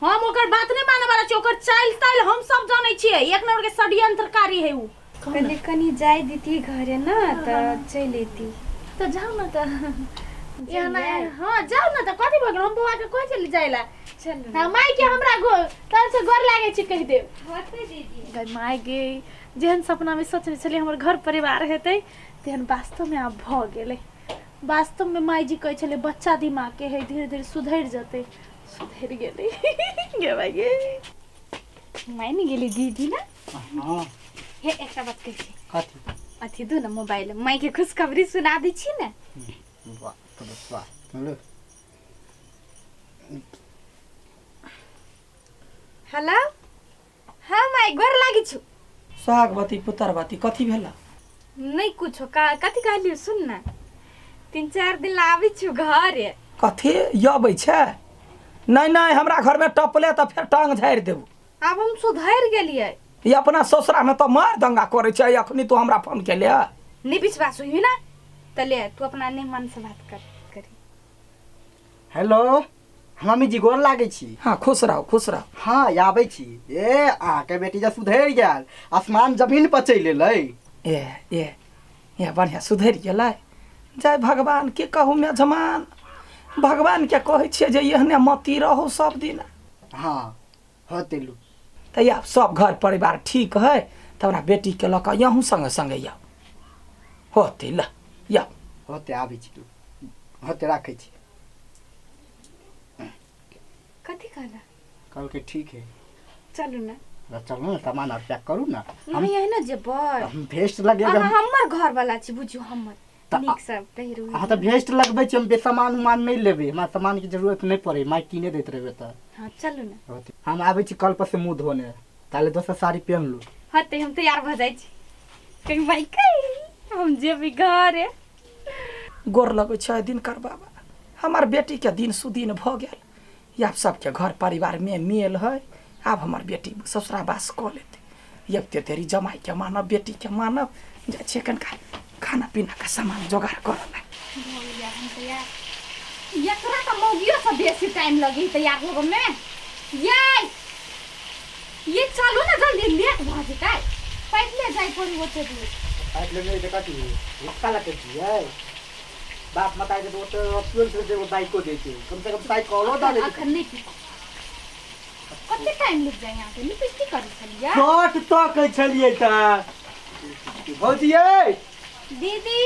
हम ओकर बात नहीं माने वाला छी, ओकर चाइल स्टाइल हम सब जानै छियै। एक नंबर के षड्यंत्रकारी है उ। कनी जाय दीती घरे ना त चल लेती। तो जाओ ना त या ना। हां जाओ ना त कथि भ गेल, हम बुआ के कह चली जाइला। चल हां माई के हमरा तन से गोर लागे छी कह देब। होते दीदी गई माई गे, जेहन सपना में सोचने छली हमर घर परिवार हेतै तेहन वास्तव में आब भ गेलै। वास्तव में माई जी कहे छले बच्चा दिमाग के है, धीरे धीरे सुधर जते। सुधर गेलै गे भाई गे। माई नहीं गेली दीदी ना। हां हे एकटा बात कह छी। कथि अथी दू ना मोबाइल, माई के खुशखबरी सुना दी छी ना। वाह तो वाह हेलो। हेलो हाँ माई गोर लागी छु। सोहागवती पुत्रवती कथी भेला? नहीं कुछ कथी कहलियो सुन ना, 3-4 दिन आबी छु घर। कथी यबै छै? नहीं नहीं हमरा घर में टपले तो फिर टांग झाड़ देबू। अब हम सुधर गेलिए। ये अपना ससुरा में तो मार दंगा करे छै, अखनी तू हमरा फोन के लिया। नहीं विश्वास हुई ना त ले तू अपना ने मन से बात करी। हेलो मम्मी जी गोर लागे छी। हाँ खुश रहो खुश रहो। हाँ आबै छी। ए आके बेटी जा सुधर गेल, आसमान जमीन पर चल एलै। ये बढ़िया सुधर गेलै। जय भगवान के कहू मेजमान, भगवान के कहै छियै जे एहने मती रहो सब दिन। हाँ होते लू तैया सब घर परिवार ठीक है तो हमरा बेटी के लक यहूँ संगे संगे या होते ल या होते आबै छी। तू होते राखै छी। कथी कहला? कल के ठीक है चलू ना। चलो ना सामान और पैक करू ना। हम यही ना जेबर। हम भेस्ट लगे हमर घर वाला छी बुझियो हमर नीक सब पहिरू। हाँ तो भेस्ट लगबै छी, हम बेसामान उमान नहीं लेबे, हमरा सामान की जरूरत नहीं पड़े, माई किने देत रहबे त। हां चलू ना। होते हम आबै छी कल पर से मुंह धोने, ताले दोसर साड़ी पहन लू। हते हम तैयार भ जाई छी। कहीं भाई कहीं हम जेबी घर। गोर लगै छै दिन कर बाबा। हमार बेटी के दिन सुदिन भ गेल। या सबके घर परिवार में मेल है। अब हमार बेटी ससुरा बास क लेते। एक तेरी जमाई के मानब बेटी के मानब, जा छै कनका खाना पीना का सामान जोगाड़ करला। भोलिया हम तैयार। एकरा त मौगियो से बेसी टाइम लगी तैयार होबे में। ये चलो ना जल्दी लेट भ जेतै। पैदले जाई पड़ी ओते दूर। पैदले नहीं देखा थी रिक्शा लगे छियै। बाप बताए दे तो फ्यूल से वो बाइक को देते, कम से कम साइकिल डाले। अखन नहीं कते टाइम लग जाए यहाँ पे लिपस्टिक कर छलिया। शॉट तो कह छलिए त भौजिए दीदी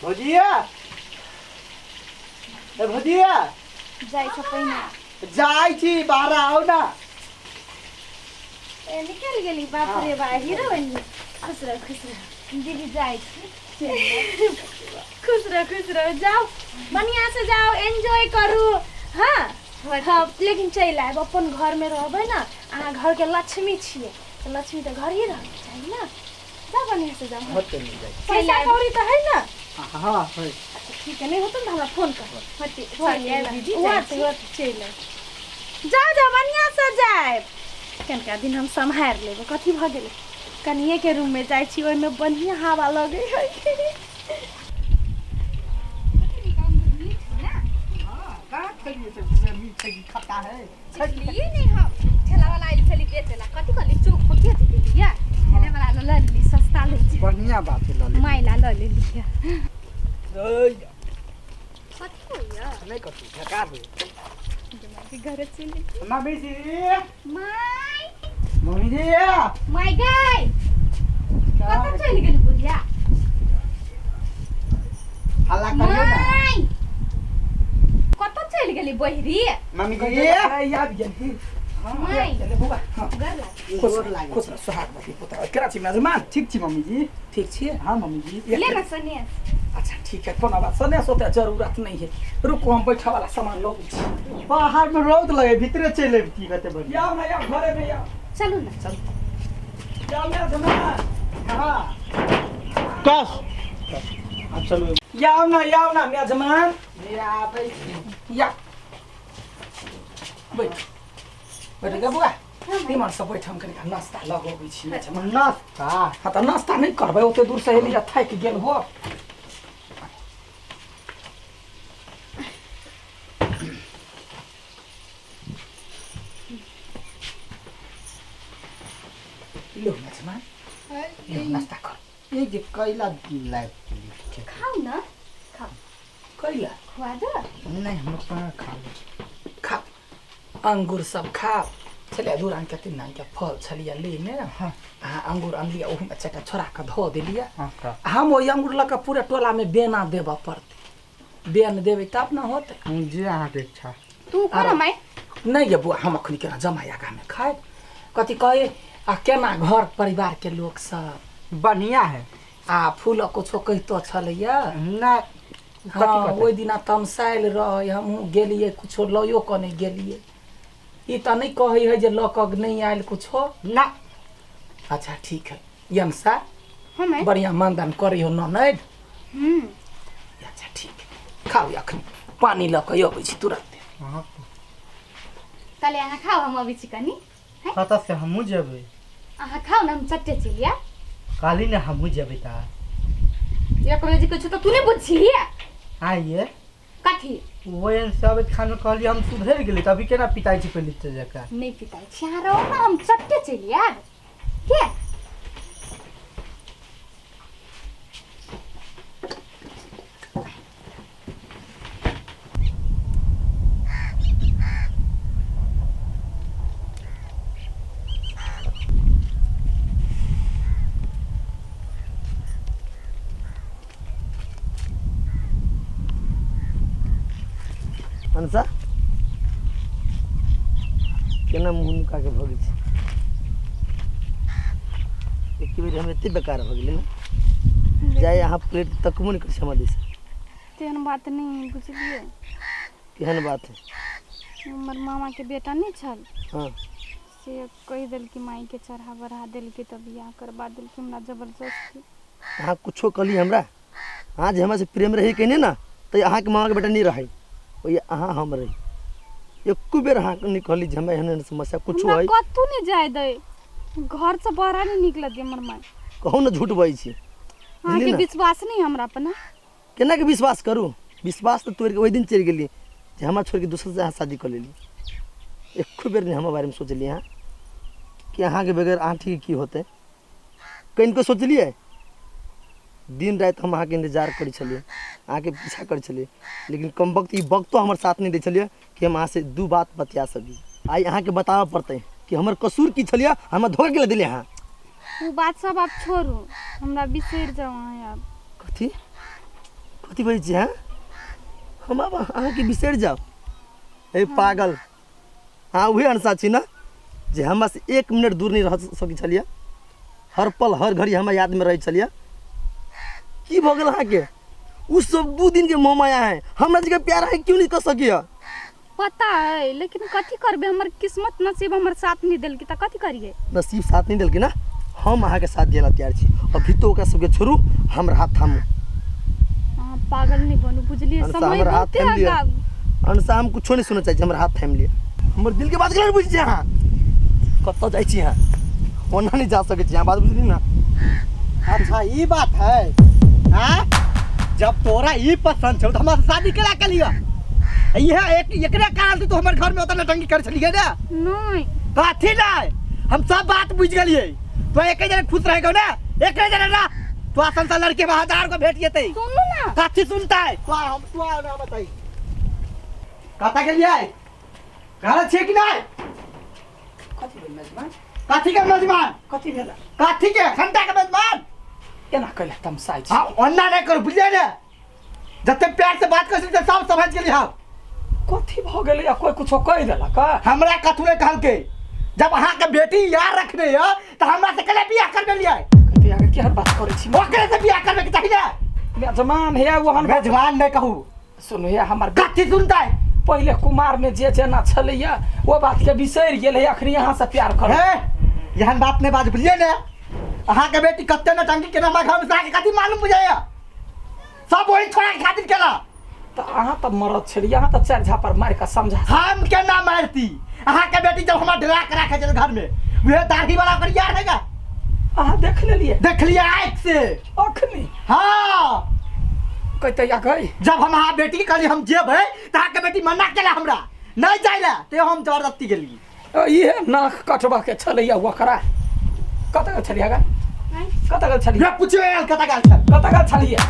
भौजिए ए भौजिए जाई छ पहिना। जाई छी बाहर आओ ना। ए निकल गेली बाप रे बा हीरो बन। खुश रह दीदी जाई छी। खुश रहो जाओ बढ़िया से जाओ एंजॉय करू। हाँ हाँ लेकिन चल आब अपन घर में रहबे ना। अहाँ घर के लक्ष्मी छिए तो लक्ष्मी तो घर ही रहे चाहिए ना। जा बढ़िया से जाओ। होते नहीं जाई। पैसा कौड़ी तो है ना। हां है ठीक है, नहीं होता तो हमरा फोन कर। होते दीदी चल जाओ जाओ बढ़िया से जाए। कनका दिन हम संभार लेबे। कथी भ गेलै कनिए के रूम में जाई छी, ओय में बढ़िया हवा लगे है। खाता है लिए नहीं हम ठेला वाला आइल छली बेचेला। कथी कहली चोक पकिया दे लिया। ठेले वाला ल ली सस्ता ले छी। बढ़िया बात है लले माइला ल ले लिया। कथी होया नहीं कथू ठका दे के घर चली। मम्मी जी माई मम्मी जी माई गई कतऽ चली गेली बुढ़िया। हल्ला करियो ना। माई कतऽ चली गेली बहिरी। मम्मी जी याद गेल। माई चले बुआ। हाँ घर लाग गोर लागे खुश रह सोहागवती पुत्र। केरा छी मेजमान? ठीक छी मम्मी जी। ठीक छिए? हाँ मम्मी जी। ले ना सनिया। अच्छा ठीक है, कोनो बात सने सोते जरूरत नहीं है। रुको हम बैठा वाला सामान लो। बाहर में रौद लगे, भीतरे चले की कहते बढ़िया। या ना या घरे में या चलू ना चल या मेजमान। हां कस अब चलो या ना मेजमान। ये आबै या बैठ बैठ गे बुआ। निमन से बैठ हम कनिका नाश्ता लगबै छी मेजमान। नाश्ता हाँ तो नाश्ता नहीं करबै, ओते दूर से एलिया थाकि गेल हो। लो मेजबान लो नाश्ता कर एक जे कैला लाइफ खाऊ न खाऊ कैला खुआ दो नहीं हम कहाँ खा लो खा अंगूर सब खा छलिया दूर आन के तीन के फल छलिया लेने हाँ अंगूर अनलिया ओहू में चका छोड़ा के धो देलिया हाँ का हम वो अंगूर लगा पूरे टोला में बेना देबा पड़ते बेन देवे तब ना होते मुझे यहाँ के इच्छा तू कर मैं नहीं ये बुआ हम अखनी केना जमाया का में खाए कथी कहे आ केना घर परिवार के लोग सब बढ़िया है आ फूल कुछो कहितो छलैया ना हाँ ओहि दिना तमसाइल रहे हमहूँ गेलिए कुछो लयो क नहीं गेलिए ई त नहीं कहे है जे लऽ कऽ नहीं आयल कुछो ना अच्छा ठीक है यमसा हमें बढ़िया मानदान करी हो ननद अच्छा ठीक है खाओ अखन पानी लऽ कऽ अबै छी तुरंत हाँ तले अहाँ खाओ हम अभी चिकनी कतऽ से हमहूँ जेबै अहाँ खाओ न हम चट्टे चलिया काली ने हमहूँ जेबै ता एक बजे कुछ तो तूने बुझिए आइए कथी वही सब खाना कहलिए हम सुधर गेली तभी केना पिताई छी पहले तो जका नहीं पिता यहाँ रहो ना हम चट्टे चलिया के अंसा केना मुँह नुका के भगे छी एक बेर हम एते बेकार भऽ गेली ना जाय अहाँ प्लेट तकबो नहीं कर क्षमा दे से तेहन बात नहीं बुझलिए केहन बात है हमर मामा के बेटा नहीं छल हाँ से कह दिल कि माई के चढ़ा बढ़ा दिल के तब बियाह करवा दिल कि हमरा जबरदस्ती अहाँ कुछो कहली हमरा अहाँ जे हमरा से प्रेम रही कहने ना तो अहाँ के मामा के बेटा नहीं रही ओए अहाँ हम रही एको बेर अहाँ नहीं कहली जे हमरा एहन समस्या कुछो है कतू नहीं जाय दे घर से बाहर नहीं निकल दे हमर माई कहू ना झूठ बजै छी अहाँ के विश्वास नहीं हमरा पर ना केना के विश्वास करू विश्वास तो तोड़ के ओहि दिन चल गेली जे हमरा छोड़ के दूसरे से अहाँ शादी कर लेली एको बेर नहीं हमारे बारे में सोचली अहाँ कि अहाँ के बगैर अहाँ ठीक की होते कहीं को सोचलिए दिन रात हम अहाँ के इंतजार करै छलिए अहाँ के पीछा करै छलिए लेकिन कम वक्त ई वक्तो हमर साथ नहीं दै छलिए कि हम अहाँ से दू बात बतिया सकी आई अहाँ के बताबऽ पड़तै कि हमर कसूर की छलिए हमरा धोखा के दिले अहाँ वो बात सब आप छोड़ू हमरा बिसर जाओ अहाँ अब कथी कथी बजै छी हाँ हम अब अहाँ के बिसर जाओ ए पागल हाँ वही अंसा छी ना जे हमरा से 1 मिनट दूर नहीं रह सकै छलिए हर पल हर घड़ी हमरा याद में रहै छलिए की भऽ गेल अहाँ के उ सब 2 दिन के मोहमाया है हमरा जगह प्यार है क्यों नहीं कर सकिया पता है लेकिन कथी करबे हमर किस्मत नसीब हमर साथ नहीं दिल की त कथी करिए नसीब साथ नहीं देलकै ना हम अहाँ के साथ देला तैयार छी अभी तो ओकरा सबके छोड़ू हमरा हाथ थामू हां पागल नहीं बनू बुझलिए अंसा समय हमरा हाथ बहुते थाम लिया आगा अंसा हम कुछो नहीं सुनना चाहिए हमरा हाथ थाम लिया हमर दिल के बात केना बुझै छी अहाँ कतऽ जाइ छी अहाँ ओना नहीं जा सकै छी अहाँ बात बुझली ना अच्छा ये बात है हाँ जब तोरा ये पसंद छौ तो हमारे शादी करा के लिया यह एक एकरे कारण तो हमारे घर में उतना नटंगी कर चलिए ना नहीं काथी नहीं हम सब बात बुझ गलिए तो एक जने खुश रहेगा ना एक जने ना तो संसार लड़के में 1000 को भेट जेते सुनो ना काथी सुनता है तो हम तो ना बताई कता के लिए घर छे कि नहीं कथी भेल मेजबान काथी के मेजबान कथी भेल काथी के घंटा के मेजबान केना कैला तमसाइ छी हाँ अन्ना नहीं करो बुझलिए ना जते प्यार से बात कर सकते सब समझ के लिए हाँ कथी भऽ गेलै आ कोई कुछो कहि देलक हमरा कथुए कहल के जब अहाँ के बेटी यार रखने है तो हमरा से कले बियाह कर लिया कथी आगे केहन बात करै छी ओकरे से बियाह करबे के चाहिए मेजबान हे ओहन मेजबान नहीं कहू सुनु हे हमर कथी सुनता है पहिले कुमार में जे जेना छलैया वो बात के बिसर गेल है अखनी यहाँ से प्यार कर है यहन बात नहीं बात बुझिए ना अहाँ के बेटी कत्ते न टंकी के नाम घर में जाके कथी मालूम बुझाया सब वही छोड़ा के खातिर केला तो अहाँ तो मरद छली अहाँ तो 4 झापर मार के समझा हम के ना मारती अहाँ के बेटी जब हमरा डरा के रखे चल घर में वे दाढ़ी वाला कर यार हैगा अहाँ देख देख लिया आँख से अखनी हाँ कहते या गई जब हम अहाँ बेटी कहली हम जेबै तो अहाँ के बेटी मना केला हमरा नहीं जाइला ते हम जबरदस्ती गेली ये नाक कटबा के छलैया ओकरा कता गल छलिया गा कता गल छलिया पूछियो यार कता गाल छल कता गल छलिया